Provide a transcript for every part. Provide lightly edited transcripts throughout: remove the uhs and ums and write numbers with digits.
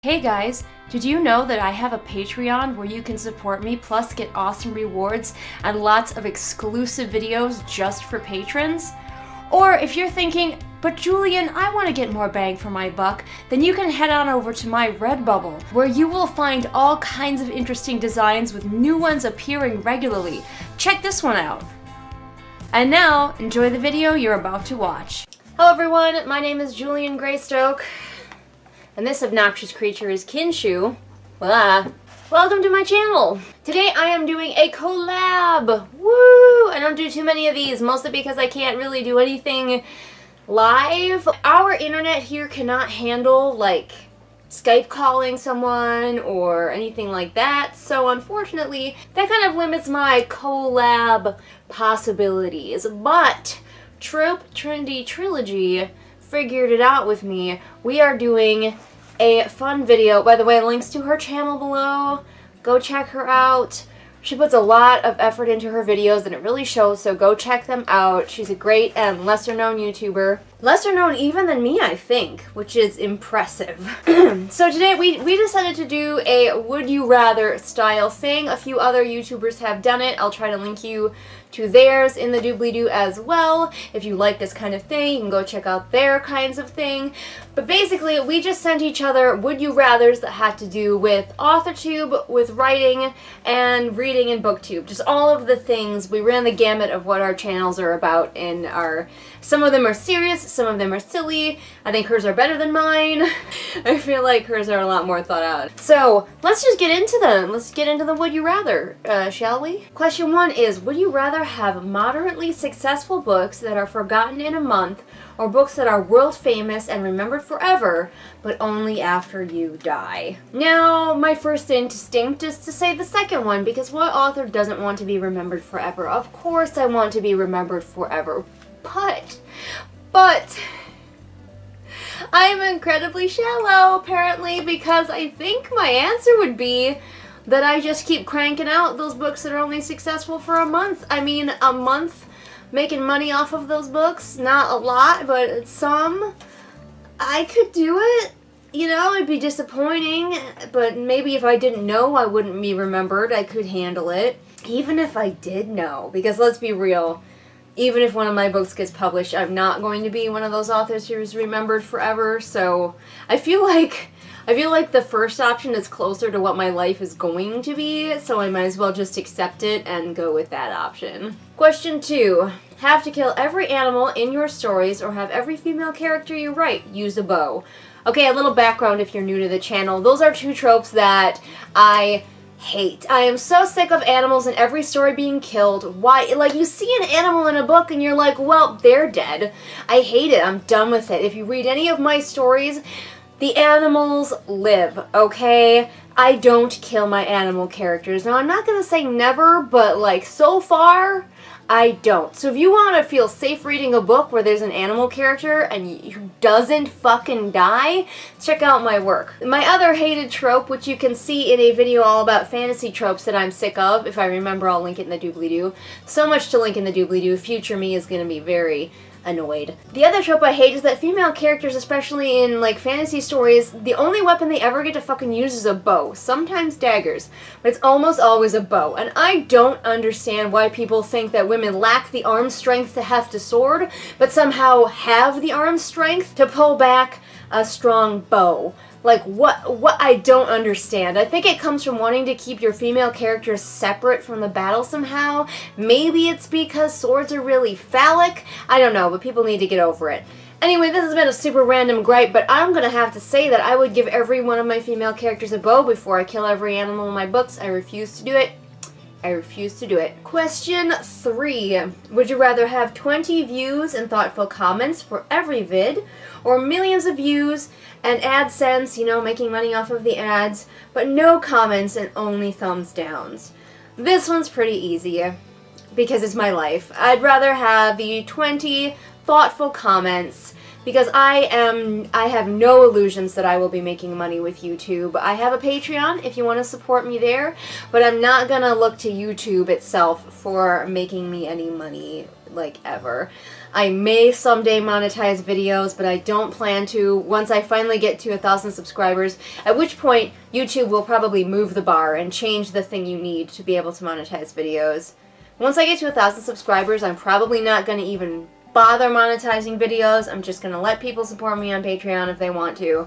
Hey guys, did you know that I have a Patreon where you can support me plus get awesome rewards and lots of exclusive videos just for patrons? Or if you're thinking, but Julian, I want to get more bang for my buck, then you can head on over to my Redbubble, where you will find all kinds of interesting designs with new ones appearing regularly. Check this one out. And now, enjoy the video you're about to watch. Hello everyone, my name is Julian Greystoke. And this obnoxious creature is Kinshu. Voila. Welcome to my channel! Today I am doing a collab! Woo! I don't do too many of these, mostly because I can't really do anything live. Our internet here cannot handle, like, Skype calling someone or anything like that, so unfortunately, that kind of limits my collab possibilities. But Trope Trinity Trilogy figured it out with me. We are doing a fun video. By the way, links to her channel below. Go check her out. She puts a lot of effort into her videos and it really shows, so go check them out. She's a great and lesser known YouTuber. Lesser known even than me, I think, which is impressive. So today we decided to do a would you rather style thing. A few other YouTubers have done it. I'll try to link you to theirs in the doobly-doo as well. If you like this kind of thing, you can go check out their kinds of thing. But basically, we just sent each other would you rathers that had to do with AuthorTube, with writing, and reading and BookTube. Just all of the things. We ran the gamut of what our channels are about in our... Some of them are serious, some of them are silly. I think hers are better than mine. I feel like hers are a lot more thought out. So, let's just get into them. Let's get into the would you rather, shall we? Question 1 is, would you rather have moderately successful books that are forgotten in a month, or books that are world famous and remembered forever, but only after you die? Now, my first instinct is to say the second one, because what author doesn't want to be remembered forever? Of course I want to be remembered forever, but I am incredibly shallow, apparently, because I think my answer would be that I just keep cranking out those books that are only successful for a month. I mean, a month making money off of those books, not a lot, but some. I could do it. You know, it'd be disappointing, but maybe if I didn't know, I wouldn't be remembered. I could handle it. Even if I did know, because let's be real, even if one of my books gets published, I'm not going to be one of those authors who's remembered forever, so I feel like the first option is closer to what my life is going to be, so I might as well just accept it and go with that option. Question 2. Have to kill every animal in your stories or have every female character you write use a bow. Okay, a little background if you're new to the channel. Those are two tropes that I hate. I am so sick of animals in every story being killed. Why? Like, you see an animal in a book and you're like, well, they're dead. I hate it. I'm done with it. If you read any of my stories, the animals live, okay? I don't kill my animal characters. Now, I'm not gonna say never, but, like, so far, I don't. So if you want to feel safe reading a book where there's an animal character and who doesn't fucking die, check out my work. My other hated trope, which you can see in a video all about fantasy tropes that I'm sick of, if I remember I'll link it in the doobly-doo. So much to link in the doobly-doo. Future me is going to be very annoyed. The other trope I hate is that female characters, especially in, like, fantasy stories, the only weapon they ever get to fucking use is a bow. Sometimes daggers, but it's almost always a bow. And I don't understand why people think that women lack the arm strength to heft a sword, but somehow have the arm strength to pull back a strong bow. Like, what I don't understand. I think it comes from wanting to keep your female characters separate from the battle somehow. Maybe it's because swords are really phallic. I don't know, but people need to get over it. Anyway, this has been a super random gripe, but I'm gonna have to say that I would give every one of my female characters a bow before I kill every animal in my books. I refuse to do it. I refuse to do it. Question 3. Would you rather have 20 views and thoughtful comments for every vid, or millions of views and AdSense, you know, making money off of the ads, but no comments and only thumbs downs? This one's pretty easy, because it's my life. I'd rather have the 20 thoughtful comments, because I have no illusions that I will be making money with YouTube. I have a Patreon if you want to support me there, but I'm not gonna look to YouTube itself for making me any money, like, ever. I may someday monetize videos, but I don't plan to once I finally get to 1,000 subscribers, at which point YouTube will probably move the bar and change the thing you need to be able to monetize videos. Once I get to 1,000 subscribers, I'm probably not going to even bother monetizing videos. I'm just going to let people support me on Patreon if they want to.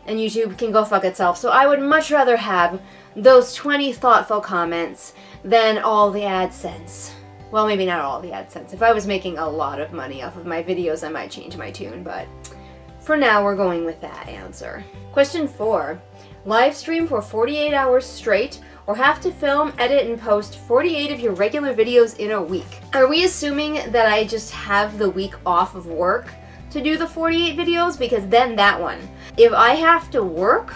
And YouTube can go fuck itself. So I would much rather have those 20 thoughtful comments than all the AdSense. Well, maybe not all the AdSense. If I was making a lot of money off of my videos, I might change my tune, but for now, we're going with that answer. Question 4. Live stream for 48 hours straight, or have to film, edit, and post 48 of your regular videos in a week. Are we assuming that I just have the week off of work to do the 48 videos? Because then that one. If I have to work,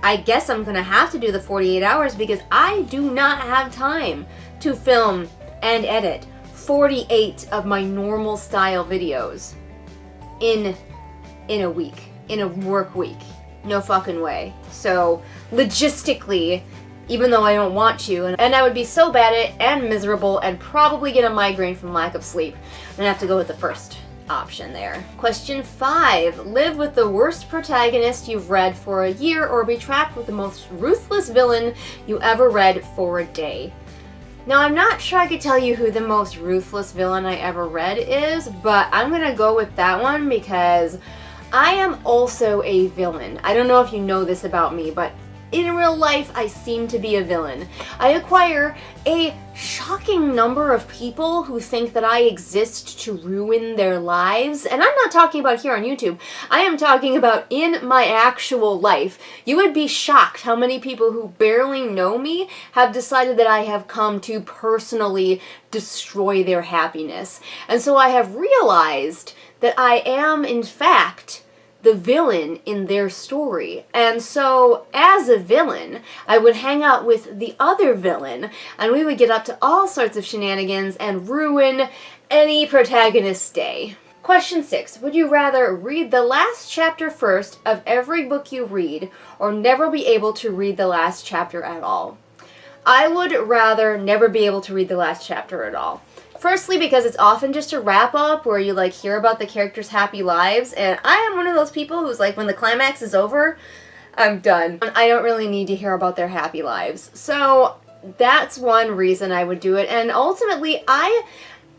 I guess I'm gonna have to do the 48 hours because I do not have time to film and edit 48 of my normal style videos in a week, in a work week. No fucking way. So logistically, even though I don't want to, and I would be so bad at it and miserable and probably get a migraine from lack of sleep, I'm gonna have to go with the first option there. Question 5. Live with the worst protagonist you've read for a year, or be trapped with the most ruthless villain you ever read for a day. Now, I'm not sure I could tell you who the most ruthless villain I ever read is, but I'm gonna go with that one because I am also a villain. I don't know if you know this about me, but in real life, I seem to be a villain. I acquire a shocking number of people who think that I exist to ruin their lives. And I'm not talking about here on YouTube. I am talking about in my actual life. You would be shocked how many people who barely know me have decided that I have come to personally destroy their happiness. And so I have realized that I am, in fact, the villain in their story. And so, as a villain, I would hang out with the other villain, and we would get up to all sorts of shenanigans and ruin any protagonist's day. Question 6. Would you rather read the last chapter first of every book you read, or never be able to read the last chapter at all? I would rather never be able to read the last chapter at all. Firstly, because it's often just a wrap-up where you, like, hear about the characters' happy lives, and I am one of those people who's like, when the climax is over, I'm done. I don't really need to hear about their happy lives. So, that's one reason I would do it, and ultimately, I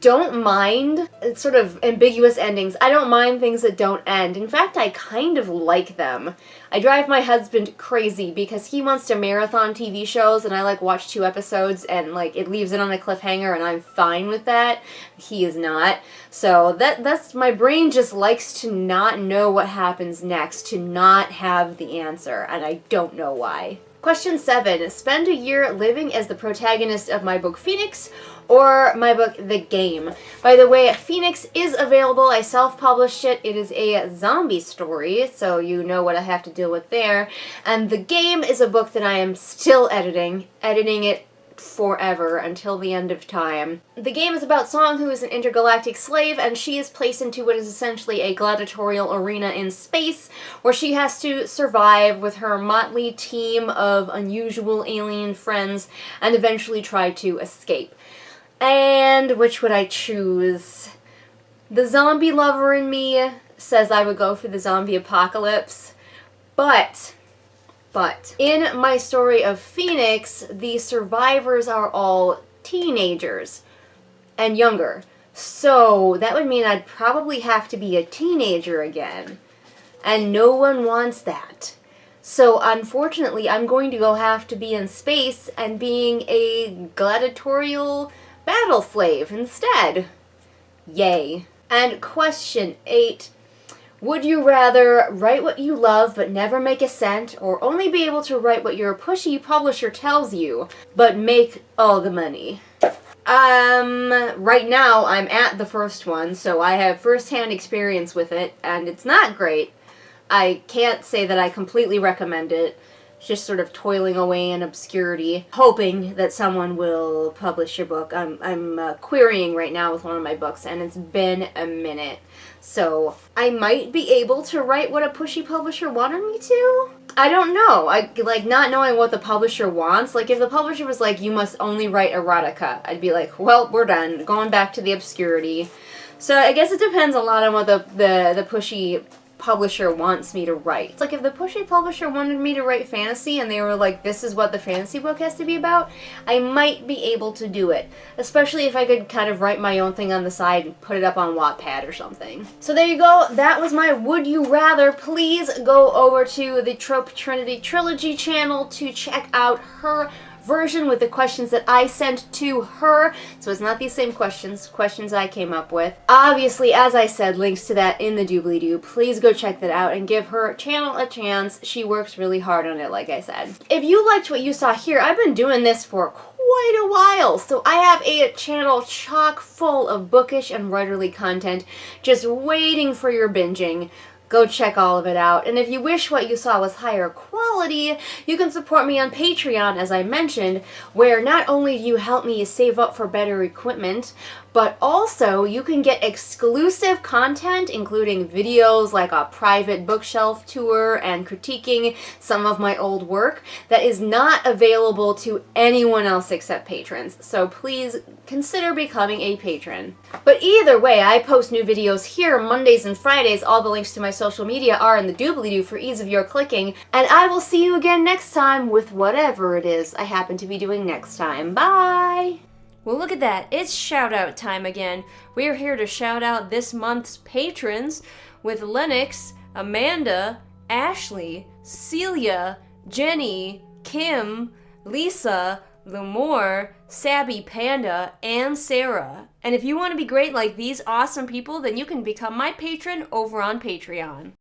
don't mind sort of ambiguous endings. I don't mind things that don't end. In fact, I kind of like them. I drive my husband crazy because he wants to marathon TV shows and I like watch 2 episodes and like it leaves it on a cliffhanger and I'm fine with that. He is not. So that's my brain just likes to not know what happens next, to not have the answer, and I don't know why. Question 7. Spend a year living as the protagonist of my book Phoenix or my book The Game. By the way, Phoenix is available. I self-published it. It is a zombie story, so you know what I have to deal with there. And The Game is a book that I am still editing it forever until the end of time. The Game is about Song, who is an intergalactic slave, and she is placed into what is essentially a gladiatorial arena in space where she has to survive with her motley team of unusual alien friends and eventually try to escape. And which would I choose? The zombie lover in me says I would go for the zombie apocalypse, but in my story of Phoenix, the survivors are all teenagers and younger. So that would mean I'd probably have to be a teenager again. And no one wants that. So unfortunately, I'm going to have to be in space and being a gladiatorial battle slave instead. Yay. And question 8. Would you rather write what you love but never make a cent, or only be able to write what your pushy publisher tells you but make all the money? Right now I'm at the first one, so I have first-hand experience with it, and it's not great. I can't say that I completely recommend it. Just sort of toiling away in obscurity, hoping that someone will publish your book. I'm querying right now with one of my books, and it's been a minute. So I might be able to write what a pushy publisher wanted me to? I don't know. Like, not knowing what the publisher wants. Like, if the publisher was like, you must only write erotica, I'd be like, well, we're done. Going back to the obscurity. So I guess it depends a lot on what the pushy publisher wants me to write. It's like if the pushy publisher wanted me to write fantasy and they were like, this is what the fantasy book has to be about, I might be able to do it. Especially if I could kind of write my own thing on the side and put it up on Wattpad or something. So there you go. That was my Would You Rather. Please go over to the Trope Trinity Trilogy channel to check out her version with the questions that I sent to her. So it's not these same questions I came up with. Obviously, as I said, links to that in the doobly-doo. Please go check that out and give her channel a chance. She works really hard on it, like I said. If you liked what you saw here, I've been doing this for quite a while, so I have a channel chock full of bookish and writerly content just waiting for your binging. Go check all of it out. And if you wish what you saw was higher quality, you can support me on Patreon, as I mentioned, where not only do you help me save up for better equipment, but also you can get exclusive content, including videos like a private bookshelf tour and critiquing some of my old work that is not available to anyone else except patrons. So please consider becoming a patron. But either way, I post new videos here Mondays and Fridays. All the links to my social media are in the doobly-doo for ease of your clicking. And I will see you again next time with whatever it is I happen to be doing next time. Bye! Well, look at that. It's shout-out time again. We're here to shout out this month's patrons with Lennox, Amanda, Ashley, Celia, Jenny, Kim, Lisa, Lemore, Sabby Panda, and Sarah. And if you want to be great like these awesome people, then you can become my patron over on Patreon.